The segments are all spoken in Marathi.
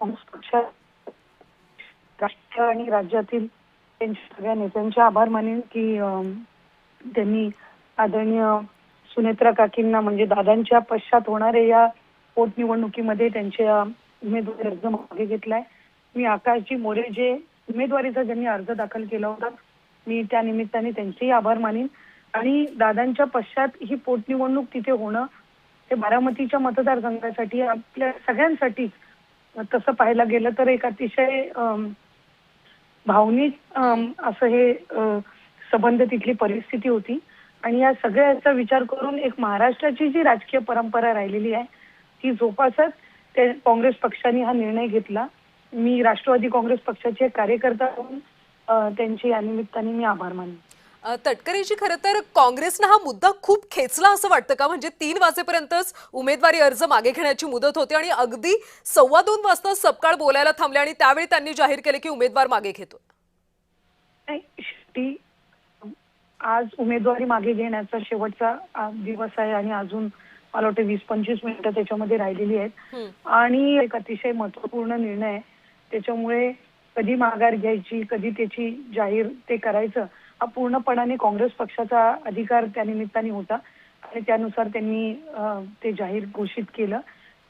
काँग्रेस पक्षात राष्ट्र आणि राज्यातील त्यांच्या सगळ्या नेत्यांचे आभार मानेन की त्यांनी आदरणीय सुनेत्रा काकींना म्हणजे दादांच्या पश्चात होणाऱ्या या पोटनिवडणुकीमध्ये त्यांच्या उमेदवारी अर्ज मागे घेतलाय। मी आकाशजी मोरे जे उमेदवारीचा ज्यांनी अर्ज दाखल केला होता, मी त्या निमित्ताने त्यांचेही आभार मानेन। आणि दादांच्या पश्चात ही पोटनिवडणूक तिथे होणं ते बारामतीच्या मतदारसंघासाठी आपल्या सगळ्यांसाठी तसं पाहायला गेलं तर एक अतिशय भावनिक असं हे संबंध तिथली परिस्थिती होती। आणि या सगळ्याचा विचार करून एक महाराष्ट्राची जी राजकीय परंपरा राहिलेली आहे ती जोपासत ते काँग्रेस पक्षाने हा निर्णय घेतला। मी राष्ट्रवादी काँग्रेस पक्षाचे कार्यकर्ता म्हणून त्यांची या निमित्ताने मी आभार मानेन। तटकरेजी, खरं तर काँग्रेसनं हा मुद्दा खूप खेचला असं वाटतं का? म्हणजे 3 वाजेपर्यंतच उमेदवारी अर्ज मागे घेण्याची मुदत होती आणि अगदी 2:15 वाजता सपकाळ बोलायला थांबले आणि त्यावेळी त्यांनी जाहीर केले की उमेदवार मागे घेतो। शेवटी आज उमेदवारी मागे घेण्याचा शेवटचा दिवस आहे आणि अजून मला वाटतं 20-25 मिनिटं त्याच्यामध्ये राहिलेली आहेत आणि एक अतिशय महत्त्वपूर्ण निर्णय आहे। त्याच्यामुळे कधी माघार घ्यायची, कधी त्याची जाहीर ते करायचं हा पूर्णपणाने काँग्रेस पक्षाचा अधिकार त्या निमित्ताने होता आणि त्यानुसार त्यांनी ते जाहीर घोषित केलं।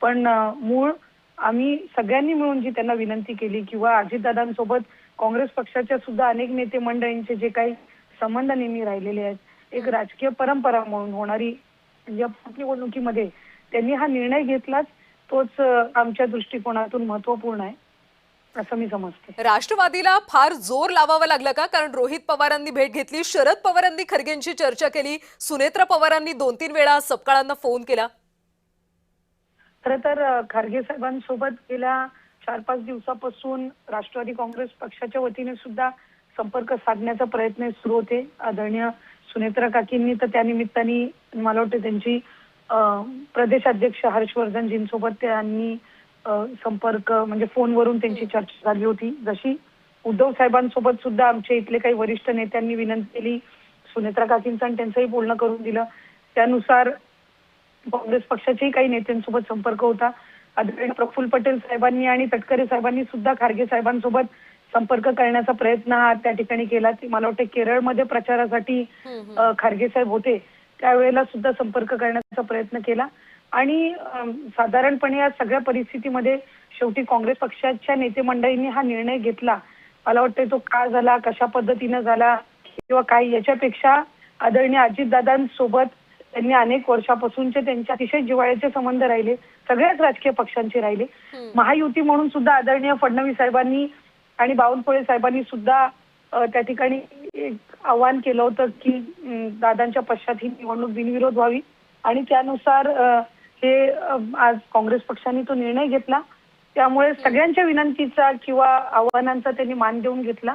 पण मूळ आम्ही सगळ्यांनी मिळून जी त्यांना विनंती केली किंवा अजितदादांसोबत काँग्रेस पक्षाच्या सुद्धा अनेक नेते मंडळींचे जे काही संबंध नेहमी राहिलेले आहेत, एक राजकीय परंपरा म्हणून होणारी या निवडणुकीमध्ये त्यांनी हा निर्णय घेतलाच तोच आमच्या दृष्टिकोनातून महत्त्वपूर्ण आहे असं मी समजते। राष्ट्रवादीला फार जोर लावावा लागला का? कारण रोहित पवारांनी भेट घेतली, शरद पवारांनी खरगेंची चर्चा केली, सुनेत्रा पवारांनी 2-3 वेळा सपकाळांना फोन केला। खरं तर खरगे साहेबांसोबत गेल्या 4-5 दिवसापासून राष्ट्रवादी काँग्रेस पक्षाच्या वतीने सुद्धा संपर्क साधण्याचा प्रयत्न सुरू होते। आदरणीय सुनेत्रा काकींनी तर त्या निमित्ताने मला वाटतं त्यांची प्रदेश अध्यक्ष हर्षवर्धनजींसोबत त्यांनी संपर्क म्हणजे फोनवरून त्यांची चर्चा झाली होती। जशी उद्धव साहेबांसोबत सुद्धा आमच्या इथले काही वरिष्ठ नेत्यांनी विनंती केली, सुनेत्रा काकींचं आणि त्यांचंही बोलणं करून दिलं, त्यानुसार काँग्रेस पक्षाच्याही काही नेत्यांसोबत संपर्क होता। आदरणीय प्रफुल्ल पटेल साहेबांनी आणि तटकरे साहेबांनी सुद्धा खरगे साहेबांसोबत संपर्क करण्याचा प्रयत्न हा त्या ठिकाणी केला। मला वाटतं केरळमध्ये प्रचारासाठी खरगे साहेब होते, त्यावेळेला सुद्धा संपर्क करण्याचा प्रयत्न केला। आणि साधारणपणे या सगळ्या परिस्थितीमध्ये शेवटी काँग्रेस पक्षाच्या नेते मंडळींनी हा निर्णय घेतला। मला वाटतं तो का झाला, कशा पद्धतीने झाला किंवा काय याच्यापेक्षा आदरणीय अजितदादांसोबत त्यांनी अनेक वर्षापासूनचे त्यांचे अतिशय जिव्हाळ्याचे संबंध राहिले, सगळ्याच राजकीय पक्षांचे राहिले। महायुती म्हणून सुद्धा आदरणीय फडणवीस साहेबांनी आणि बावनकुळे साहेबांनी सुद्धा त्या ठिकाणी एक आवाहन केलं होतं की दादांच्या पश्चात ही निवडणूक बिनविरोध व्हावी आणि त्यानुसार हे आज काँग्रेस पक्षाने तो निर्णय घेतला। त्यामुळे सगळ्यांच्या विनंतीचा किंवा आव्हानांचा त्यांनी मान देऊन घेतला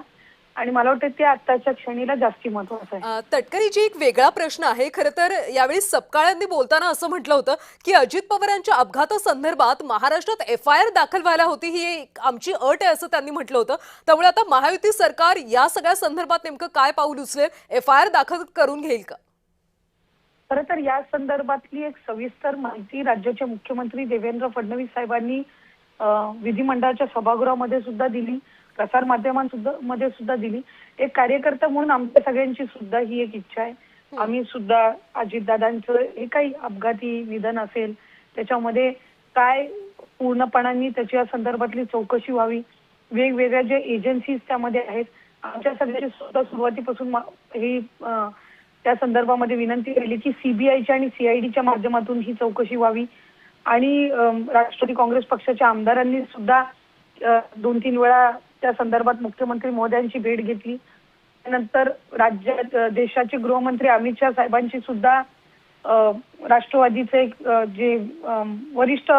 आणि मला वाटतं ते आताच्या क्षणीला जास्ती महत्त्वाचं आहे। तटकरेजी, एक वेगळा प्रश्न आहे। खरं तर यावेळी सपकाळांनी बोलताना असं म्हटलं होतं की अजित पवारांच्या अपघातासंदर्भात महाराष्ट्रात FIR दाखल व्हायला होती, ही आमची अट आहे असं त्यांनी म्हटलं होतं। त्यामुळे आता महायुती सरकार या सगळ्या संदर्भात नेमकं काय पाऊल उचलेल? FIR दाखल करून घेईल का? खरं तर या संदर्भातली एक सविस्तर माहिती राज्याचे मुख्यमंत्री देवेंद्र फडणवीस साहेबांनी विधिमंडळाच्या सभागृहामध्ये सुद्धा दिली, प्रसार माध्यमांमध्ये सुद्धा दिली। एक कार्यकर्ता म्हणून आमच्या सगळ्यांची सुद्धा ही एक इच्छा आहे, आम्ही सुद्धा अजितदादांचं हे काही अपघाती निधन असेल त्याच्यामध्ये काय पूर्णपणाने त्याच्या संदर्भातली चौकशी व्हावी, वेगवेगळ्या जे एजन्सीज त्यामध्ये आहेत आमच्या सगळ्यांची सुद्धा सुरुवातीपासून ही त्या संदर्भामध्ये विनंती केली की CBIच्या आणि CIDच्या माध्यमातून ही चौकशी व्हावी। आणि राष्ट्रवादी काँग्रेस पक्षाच्या आमदारांनी सुद्धा 2-3 वेळा त्या संदर्भात मुख्यमंत्री महोदयांची भेट घेतली। त्यानंतर राज्यात देशाचे गृहमंत्री अमित शाह साहेबांची सुद्धा राष्ट्रवादीचे जे वरिष्ठ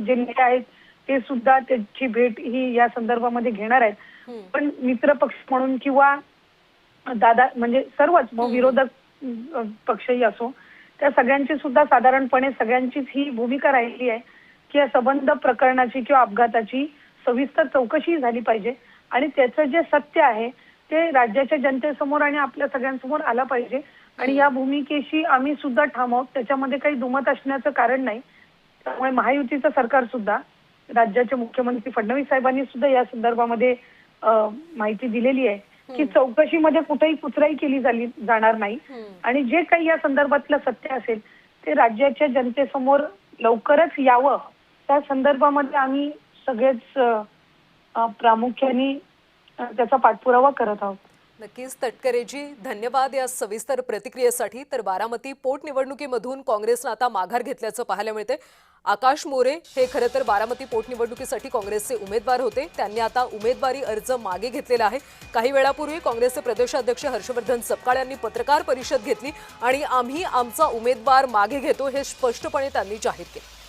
जे नेते आहेत ते सुद्धा त्याची भेट ही या संदर्भामध्ये घेणार आहेत। पण मित्र पक्ष म्हणून किंवा दादा म्हणजे सर्वच विरोधक पक्षही असो त्या सगळ्यांची सुद्धा साधारणपणे सगळ्यांचीच ही भूमिका राहिली आहे की या संबंध प्रकरणाची किंवा अपघाताची सविस्तर चौकशी झाली पाहिजे आणि त्याचं जे सत्य आहे ते राज्याच्या जनतेसमोर आणि आपल्या सगळ्यांसमोर आलं पाहिजे। आणि या भूमिकेशी आम्ही सुद्धा ठाम आहोत, त्याच्यामध्ये काही दुमत असण्याचं कारण नाही। त्यामुळे महायुतीचं सरकार सुद्धा राज्याचे मुख्यमंत्री फडणवीस साहेबांनी सुद्धा या संदर्भामध्ये माहिती दिलेली आहे की चौकशीमध्ये कुठेही कुचराई केली जाणार नाही आणि जे काही या संदर्भातलं सत्य असेल ते राज्याच्या जनतेसमोर लवकरच यावं, त्या संदर्भामध्ये आम्ही सगळेच प्रामुख्याने त्याचा पाठपुरावा करत आहोत. नक्कीच तटकरेजी, धन्यवाद या सविस्तर प्रतिक्रियेसाठी. तर बारामती पोटनिवडणुकीमधून काँग्रेसनं आता माघार घेतल्याचं पाहायला मिळते. आकाश मोरे हे खरं तर बारामती पोटनिवडणुकीसाठी काँग्रेसचे उमेदवार होते. त्यांनी आता उमेदवारी अर्ज मागे घेतलेला आहे. काही वेळापूर्वी काँग्रेसचे प्रदेशाध्यक्ष हर्षवर्धन सपकाळ यांनी पत्रकार परिषद घेतली आणि आम्ही आमचा उमेदवार मागे घेतो हे स्पष्टपणे त्यांनी जाहीर केले.